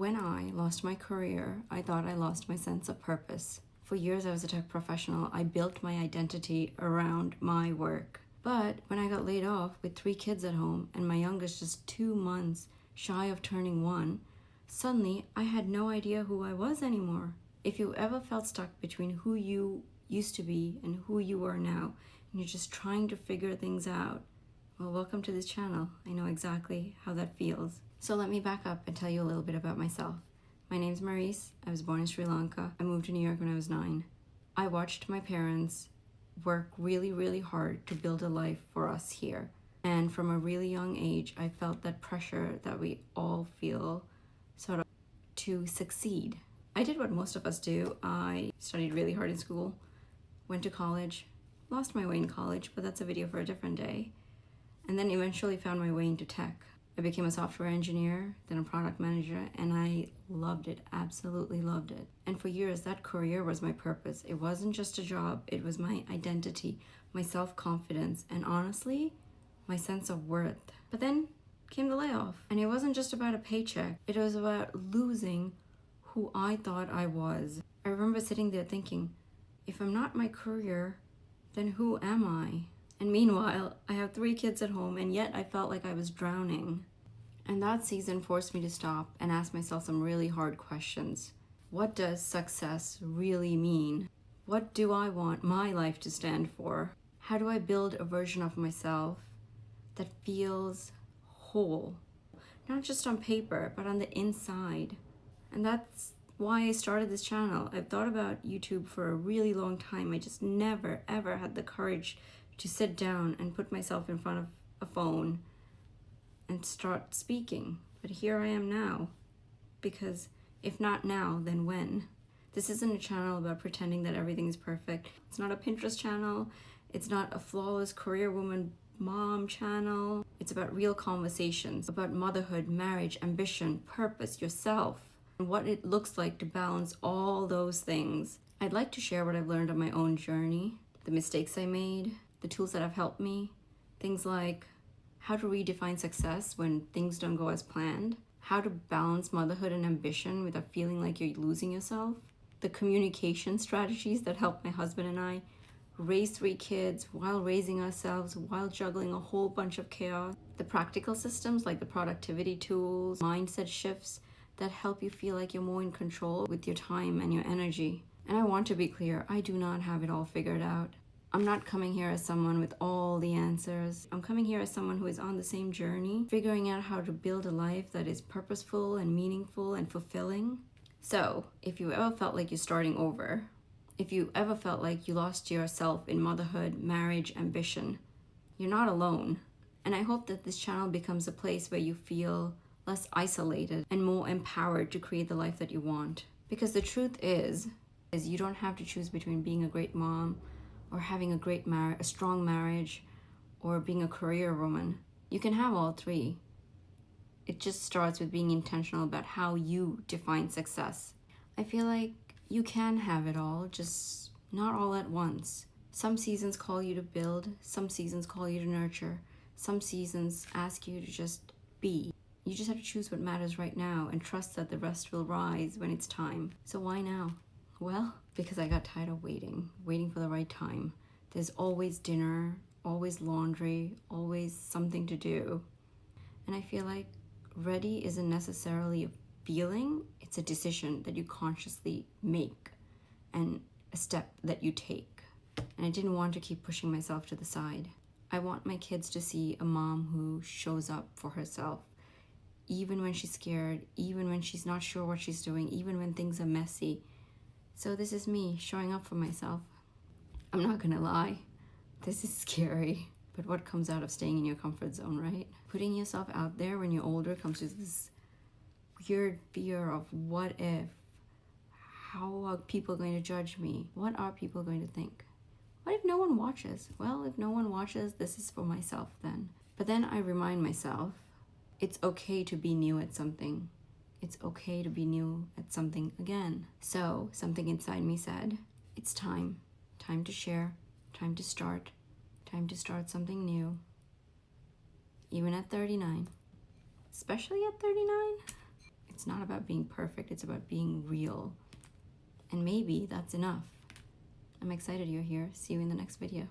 When I lost my career, I thought I lost my sense of purpose. For years, I was a tech professional. I built my identity around my work. But when I got laid off with 3 kids at home and my youngest just 2 months shy of turning 1, suddenly I had no idea who I was anymore. If you ever felt stuck between who you used to be and who you are now, and you're just trying to figure things out, well, welcome to this channel. I know exactly how that feels. So let me back up and tell you a little bit about myself. My name's Maurice. I was born in Sri Lanka. I moved to New York when I was 9. I watched my parents work really, really hard to build a life for us here. And from a really young age, I felt that pressure that we all feel sort of to succeed. I did what most of us do. I studied really hard in school, went to college, lost my way in college, but that's a video for a different day. And then eventually found my way into tech. I became a software engineer, then a product manager, and I loved it, absolutely loved it. And for years, that career was my purpose. It wasn't just a job, it was my identity, my self-confidence, and honestly, my sense of worth. But then came the layoff, and it wasn't just about a paycheck, it was about losing who I thought I was. I remember sitting there thinking, if I'm not my career, then who am I? And meanwhile, I have 3 kids at home, and yet I felt like I was drowning. And that season forced me to stop and ask myself some really hard questions. What does success really mean? What do I want my life to stand for? How do I build a version of myself that feels whole? Not just on paper, but on the inside. And that's why I started this channel. I've thought about YouTube for a really long time. I just never, ever had the courage to sit down and put myself in front of a phone and start speaking. But here I am now, because if not now, then when? This isn't a channel about pretending that everything is perfect. It's not a Pinterest channel. It's not a flawless career woman mom channel. It's about real conversations about motherhood, marriage, ambition, purpose, yourself, and what it looks like to balance all those things. I'd like to share what I've learned on my own journey, the mistakes I made, the tools that have helped me, things like how to redefine success when things don't go as planned, how to balance motherhood and ambition without feeling like you're losing yourself, the communication strategies that helped my husband and I raise 3 kids while raising ourselves, while juggling a whole bunch of chaos, the practical systems like the productivity tools, mindset shifts that help you feel like you're more in control with your time and your energy. And I want to be clear, I do not have it all figured out. I'm not coming here as someone with all the answers. I'm coming here as someone who is on the same journey, figuring out how to build a life that is purposeful and meaningful and fulfilling. So, if you ever felt like you're starting over, if you ever felt like you lost yourself in motherhood, marriage, ambition, you're not alone. And I hope that this channel becomes a place where you feel less isolated and more empowered to create the life that you want. Because the truth is you don't have to choose between being a great mom or having a strong marriage, or being a career woman. You can have all 3. It just starts with being intentional about how you define success. I feel like you can have it all, just not all at once. Some seasons call you to build, some seasons call you to nurture, some seasons ask you to just be. You just have to choose what matters right now and trust that the rest will rise when it's time. So why now? Well, because I got tired of waiting for the right time. There's always dinner, always laundry, always something to do. And I feel like ready isn't necessarily a feeling, it's a decision that you consciously make and a step that you take. And I didn't want to keep pushing myself to the side. I want my kids to see a mom who shows up for herself, even when she's scared, even when she's not sure what she's doing, even when things are messy. So this is me showing up for myself. I'm not gonna lie, this is scary. But what comes out of staying in your comfort zone, right? Putting yourself out there when you're older comes with this weird fear of what if? How are people going to judge me? What are people going to think? What if no one watches? Well, if no one watches, this is for myself then. But then I remind myself, it's okay to be new at something. It's okay to be new at something again. So something inside me said, it's time. Time to share, time to start something new. Even at 39, especially at 39, It's not about being perfect, it's about being real. And maybe that's enough. I'm excited you're here. See you in the next video.